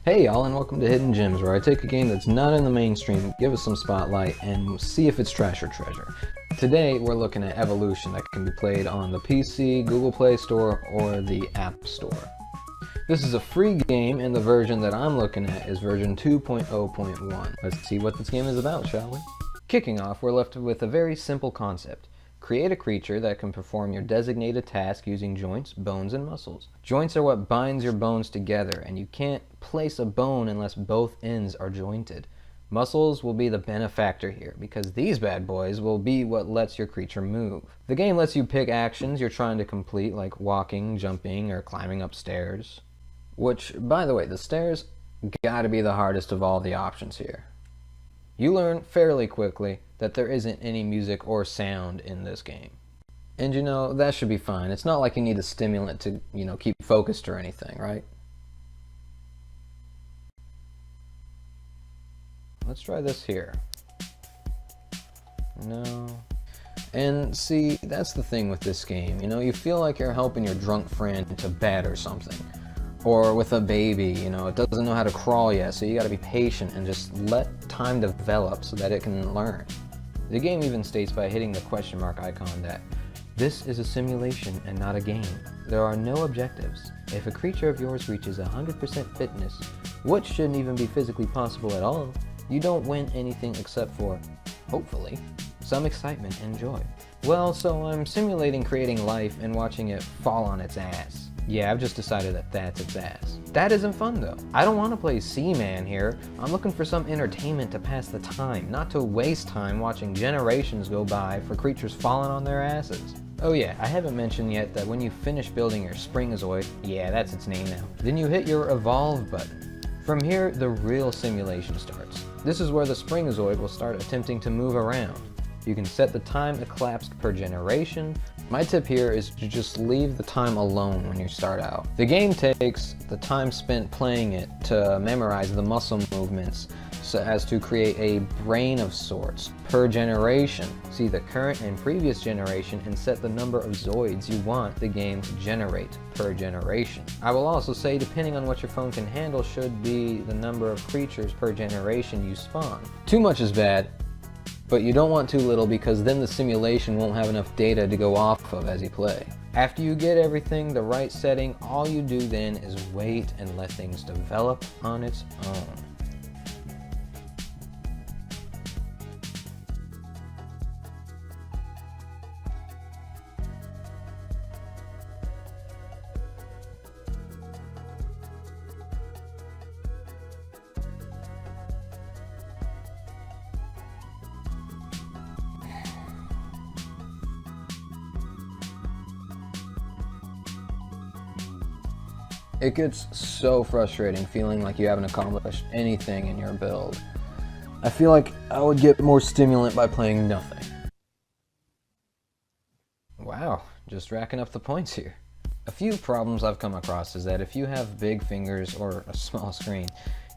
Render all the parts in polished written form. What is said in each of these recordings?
Hey y'all, and welcome to Hidden Gems, where I take a game that's not in the mainstream, give it some spotlight, and see if it's trash or treasure. Today we're looking at Evolution that can be played on the PC, Google Play Store, or the App Store. This is a free game, and the version that I'm looking at is version 2.0.1. Let's see what this game is about, shall we? Kicking off, we're left with a very simple concept. Create a creature that can perform your designated task using joints, bones, and muscles. Joints are what binds your bones together, and you can't place a bone unless both ends are jointed. Muscles will be the benefactor here, because these bad boys will be what lets your creature move. The game lets you pick actions you're trying to complete, like walking, jumping, or climbing up stairs. Which, by the way, the stairs gotta be the hardest of all the options here. You learn fairly quickly that there isn't any music or sound in this game. And you know, that should be fine. It's not like you need a stimulant to, keep focused or anything, right? Let's try this here. No. And see, that's the thing with this game. You feel like you're helping your drunk friend to bed or something. Or with a baby, it doesn't know how to crawl yet, so you gotta be patient and just let time develop so that it can learn. The game even states by hitting the question mark icon that this is a simulation and not a game. There are no objectives. If a creature of yours reaches 100% fitness, which shouldn't even be physically possible at all, you don't win anything except for, hopefully, some excitement and joy. Well, so I'm simulating creating life and watching it fall on its ass. Yeah, I've just decided that that's its ass. That isn't fun though. I don't want to play Seaman here. I'm looking for some entertainment to pass the time, not to waste time watching generations go by for creatures falling on their asses. Oh yeah, I haven't mentioned yet that when you finish building your Springozoid, yeah, that's its name now, then you hit your Evolve button. From here, the real simulation starts. This is where the Springozoid will start attempting to move around. You can set the time elapsed per generation. My tip here is to just leave the time alone when you start out. The game takes the time spent playing it to memorize the muscle movements so as to create a brain of sorts per generation. See the current and previous generation and set the number of Zoids you want the game to generate per generation. I will also say, depending on what your phone can handle, should be the number of creatures per generation you spawn. Too much is bad, but you don't want too little because then the simulation won't have enough data to go off of as you play. After you get everything the right setting, all you do then is wait and let things develop on its own. It gets so frustrating feeling like you haven't accomplished anything in your build. I feel like I would get more stimulant by playing nothing. Wow, just racking up the points here. A few problems I've come across is that if you have big fingers or a small screen,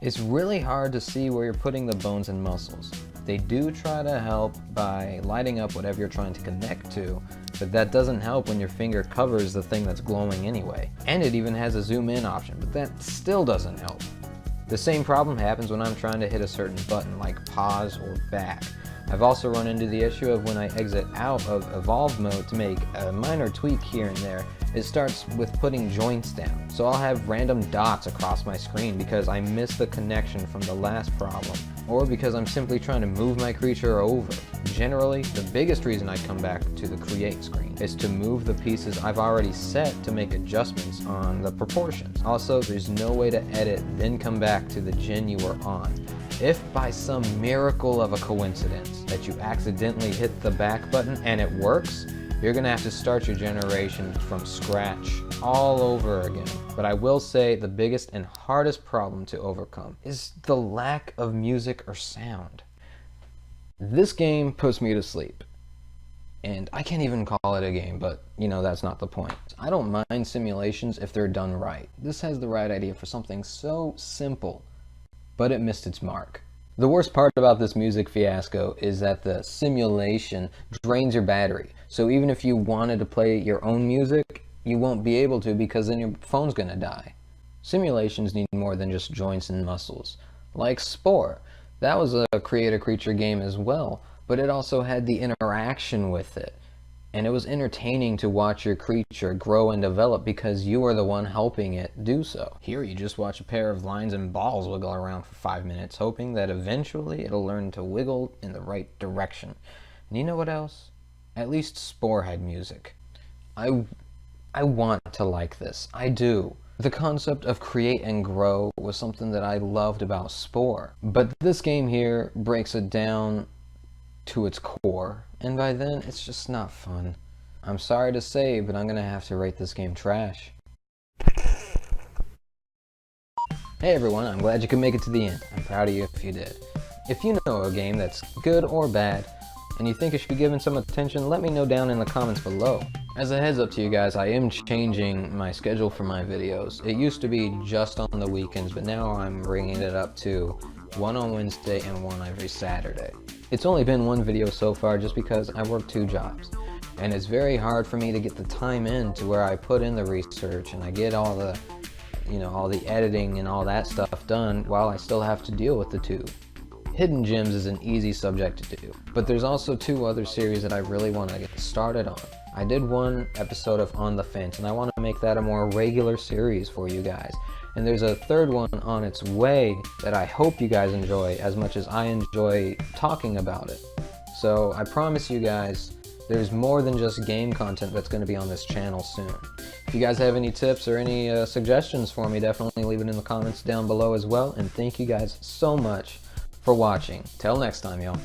it's really hard to see where you're putting the bones and muscles. They do try to help by lighting up whatever you're trying to connect to, but that doesn't help when your finger covers the thing that's glowing anyway. And it even has a zoom in option, but that still doesn't help. The same problem happens when I'm trying to hit a certain button like pause or back. I've also run into the issue of when I exit out of Evolve mode to make a minor tweak here and there, it starts with putting joints down. So I'll have random dots across my screen because I missed the connection from the last problem, or because I'm simply trying to move my creature over. Generally, the biggest reason I come back to the create screen is to move the pieces I've already set to make adjustments on the proportions. Also, there's no way to edit, then come back to the gen you were on. If by some miracle of a coincidence that you accidentally hit the back button and it works, you're gonna have to start your generation from scratch all over again. But I will say the biggest and hardest problem to overcome is the lack of music or sound. This game puts me to sleep. And I can't even call it a game, but that's not the point. I don't mind simulations if they're done right. This has the right idea for something so simple, but it missed its mark. The worst part about this music fiasco is that the simulation drains your battery. So even if you wanted to play your own music, you won't be able to because then your phone's gonna die. Simulations need more than just joints and muscles. Like Spore, that was a create-a-creature game as well, but it also had the interaction with it. And it was entertaining to watch your creature grow and develop because you are the one helping it do so. Here you just watch a pair of lines and balls wiggle around for 5 minutes, hoping that eventually it'll learn to wiggle in the right direction. And you know what else? At least Spore had music. I want to like this. I do. The concept of create and grow was something that I loved about Spore. But this game here breaks it down to its core, and by then it's just not fun. I'm sorry to say, but I'm gonna have to rate this game trash. Hey everyone, I'm glad you could make it to the end. I'm proud of you if you did. If you know a game that's good or bad, and you think it should be given some attention, let me know down in the comments below. As a heads up to you guys, I am changing my schedule for my videos. It used to be just on the weekends, but now I'm bringing it up to one on Wednesday and one every Saturday. It's only been one video so far just because I work 2 jobs. And it's very hard for me to get the time in to where I put in the research and I get all the, all the editing and all that stuff done while I still have to deal with the 2. Hidden Gems is an easy subject to do, but there's also 2 other series that I really want to get started on. I did 1 episode of On the Fence, and I want to make that a more regular series for you guys. And there's a 3rd one on its way that I hope you guys enjoy as much as I enjoy talking about it. So I promise you guys, there's more than just game content that's going to be on this channel soon. If you guys have any tips or any suggestions for me, definitely leave it in the comments down below as well. And thank you guys so much for watching. Till next time, y'all.